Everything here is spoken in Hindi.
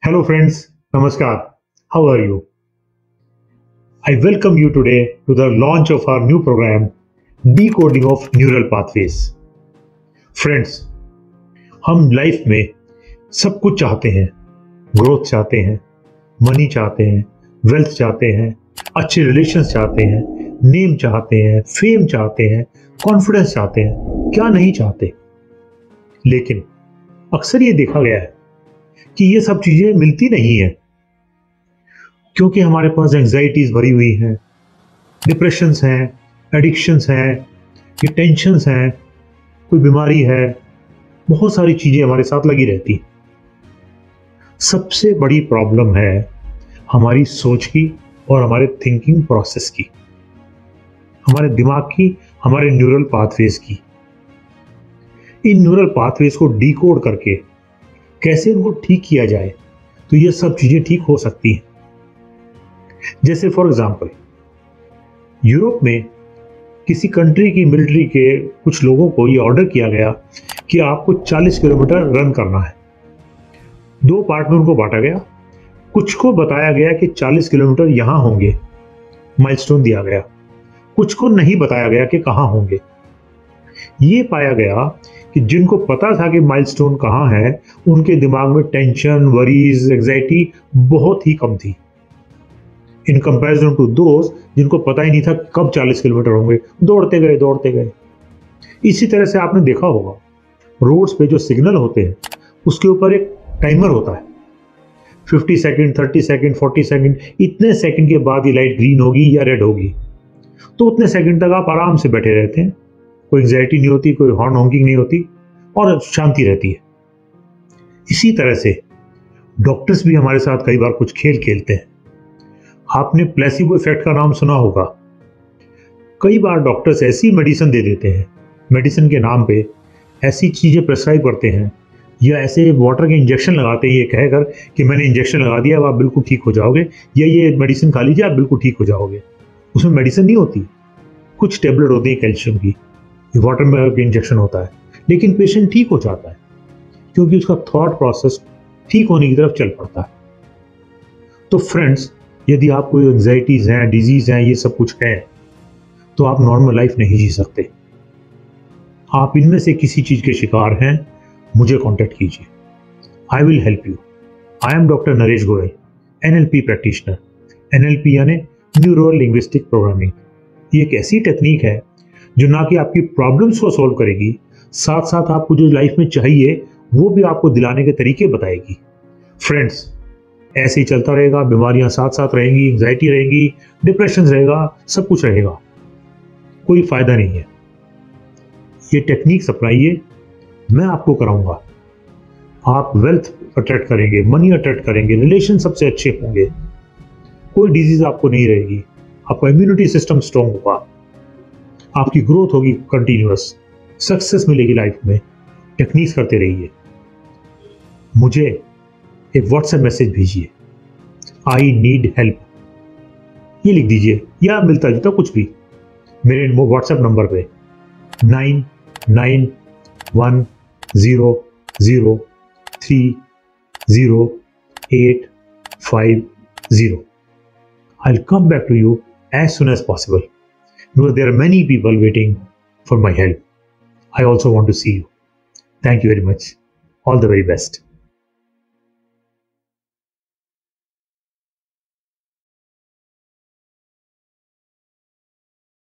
Hello friends, Namaskar. How are you? I welcome you today to the launch of our new program, Decoding of Neural Pathways. Friends, हम लाइफ में सब कुछ चाहते हैं, ग्रोथ चाहते हैं, मनी चाहते हैं, वेल्थ चाहते हैं, अच्छे रिलेशंस चाहते हैं, नेम चाहते हैं, फेम चाहते हैं, कॉन्फिडेंस चाहते हैं, क्या नहीं चाहते। लेकिन अक्सर ये देखा गया है कि ये सब चीजें मिलती नहीं है, क्योंकि हमारे पास एंजाइटीज भरी हुई हैं, डिप्रेशंस हैं, एडिक्शंस हैं, ये टेंशंस हैं, कोई बीमारी है, बहुत सारी चीजें हमारे साथ लगी रहती हैं। सबसे बड़ी प्रॉब्लम है हमारी सोच की और हमारे थिंकिंग प्रोसेस की, हमारे दिमाग की, हमारे न्यूरल पाथवेज की। इन न्यूरल पाथवेज को डिकोड करके कैसे इनको ठीक किया जाए तो ये सब चीजें ठीक हो सकती हैं। जैसे फॉर एग्जांपल, यूरोप में किसी कंट्री की मिलिट्री के कुछ लोगों को ये ऑर्डर किया गया कि आपको 40 किलोमीटर रन करना है। दो पार्ट में उनको बांटा गया। कुछ को बताया गया कि 40 किलोमीटर यहां होंगे, माइलस्टोन दिया गया। कुछ को नहीं बताया गया कि कहां होंगे। ये पाया गया कि जिनको पता था कि माइलस्टोन कहां है, उनके दिमाग में टेंशन, वरीज, एंजाइटी बहुत ही कम थी इन कंपैरिजन टू दोस्त जिनको पता ही नहीं था कब 40 किलोमीटर होंगे, दौड़ते गए। इसी तरह से आपने देखा होगा, रोड्स पे जो सिग्नल होते हैं उसके ऊपर एक टाइमर होता है। 50 सेकंड, 30 सेकंड, 40 सेकंड, इतने सेकंड के बाद ये लाइट ग्रीन होगी या रेड होगी। तो उतने सेकंड तक आप आराम से बैठे रहते हैं, कोई एंजाइटी नहीं होती, कोई हॉर्न हॉकिंग नहीं होती और शांति रहती है। इसी तरह से डॉक्टर्स भी हमारे साथ कई बार कुछ खेल खेलते हैं। आपने प्लेसिबो इफेक्ट का नाम सुना होगा। कई बार डॉक्टर्स ऐसी मेडिसिन दे देते हैं, मेडिसिन के नाम पे ऐसी चीजें प्रेस्क्राइब करते हैं या ऐसे वाटर के इंजेक्शन लगाते हैं ये कहकर कि मैंने इंजेक्शन लगा दिया, अब आप बिल्कुल ठीक हो जाओगे, या ये मेडिसिन खा लीजिए आप बिल्कुल ठीक हो जाओगे। उसमें मेडिसिन नहीं होती, कुछ टेबलेट होती है कैल्शियम की, ये वाटर में इंजेक्शन होता है, लेकिन पेशेंट ठीक हो जाता है क्योंकि उसका थॉट प्रोसेस ठीक होने की तरफ चल पड़ता है। तो फ्रेंड्स, यदि आपको एंजाइटीज हैं, डिजीज हैं, ये सब कुछ है, तो आप नॉर्मल लाइफ नहीं जी सकते। आप इनमें से किसी चीज के शिकार हैं, मुझे कांटेक्ट कीजिए, I will help you. I am doctor Naresh Goyal, NLP practitioner. NLP यानी न्यूरो लिंग्विस्टिक प्रोग्रामिंग। ये एक ऐसी टेक्निक है जो ना कि आपकी प्रॉब्लम्स को सॉल्व करेगी, साथ साथ आपको जो लाइफ में चाहिए वो भी आपको दिलाने के तरीके बताएगी। फ्रेंड्स, ऐसे ही चलता रहेगा, बीमारियां साथ साथ रहेंगी, एंजाइटी रहेगी, डिप्रेशन रहेगा, सब कुछ रहेगा, कोई फायदा नहीं है। ये टेक्निक अपनाइए, मैं आपको कराऊंगा। आप वेल्थ अट्रैक्ट करेंगे, मनी अट्रैक्ट करेंगे, रिलेशन सबसे अच्छे होंगे, कोई डिजीज आपको नहीं रहेगी, आपका इम्यूनिटी सिस्टम स्ट्रांग होगा, आपकी ग्रोथ होगी कंटिन्यूअस, सक्सेस मिलेगी लाइफ में। टेक्निक्स करते रहिए। मुझे एक व्हाट्सएप मैसेज भेजिए, आई नीड हेल्प, ये लिख दीजिए या मिलता जुलता कुछ भी मेरे व्हाट्सएप नंबर पे 9911030850। I'll come back to you as soon as possible because there are many people waiting for my help. I also want to see you. Thank you very much. All the very best.